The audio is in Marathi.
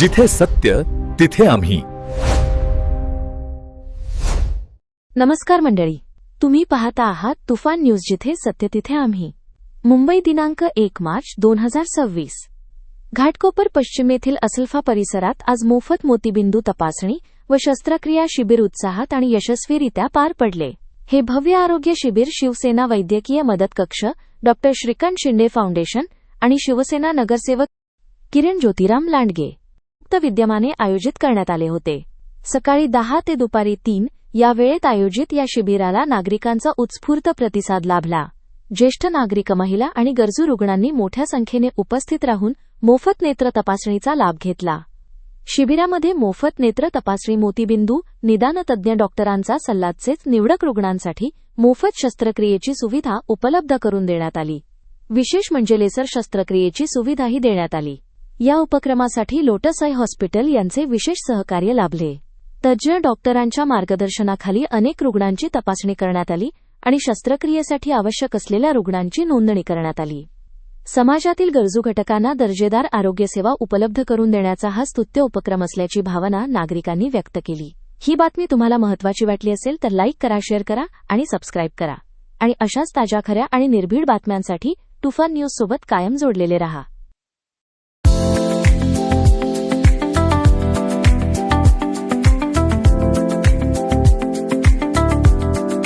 जिथे सत्य तिथे आम्ही. नमस्कार मंडळी, तुम्ही पाहता आहात तुफान न्यूज, जिथे सत्य तिथे आम्ही. मुंबई दिनांक 1 मार्च 2026. घाटकोपर पश्चिम येथील असल्फा परिसरात आज मोफत मोतीबिंदू तपासणी व शस्त्रक्रिया शिबिर उत्साहात आणि यशस्वीरित्या पार पडले. हे भव्य आरोग्य शिबिर शिवसेना वैद्यकीय मदत कक्ष, डॉ. श्रीकांत शिंदे फाउंडेशन आणि शिवसेना नगरसेवक किरण ज्योतिराम लांडगे मुक्त विद्यमाने आयोजित करण्यात आले होते. सकाळी 10 ते दुपारी 3 या वेळेत आयोजित या शिबिराला नागरिकांचा उत्स्फूर्त प्रतिसाद लाभला. ज्येष्ठ नागरिक, महिला आणि गरजू रुग्णांनी मोठ्या संख्येने उपस्थित राहून मोफत नेत्र तपासणीचा लाभ घेतला. शिबिरामध्ये मोफत नेत्र तपासणी, मोतीबिंदू निदान तज्ज्ञ डॉक्टरांचा सल्ला तसेच निवडक रुग्णांसाठी मोफत शस्त्रक्रियेची सुविधा उपलब्ध करून देण्यात आली. विशेष म्हणजे लेसर शस्त्रक्रियेची सुविधाही देण्यात आली. या उपक्रमासाठी लोटस आय हॉस्पिटल यांचे विशेष सहकार्य लाभले. तज्ज्ञ डॉक्टरांच्या मार्गदर्शनाखाली अनेक रुग्णांची तपासणी करण्यात आली आणि शस्त्रक्रियेसाठी आवश्यक असलेल्या रुग्णांची नोंदणी करण्यात आली. समाजातील गरजू घटकांना दर्जेदार आरोग्यसेवा उपलब्ध करून देण्याचा हा स्तुत्य उपक्रम असल्याची भावना नागरिकांनी व्यक्त केली. ही बातमी तुम्हाला महत्त्वाची वाटली असेल तर लाईक करा, शेअर करा आणि सबस्क्राईब करा. आणि अशाच ताज्या, खऱ्या आणि निर्भीड बातम्यांसाठी तुफान न्यूज सोबत कायम जोडलेले रहा.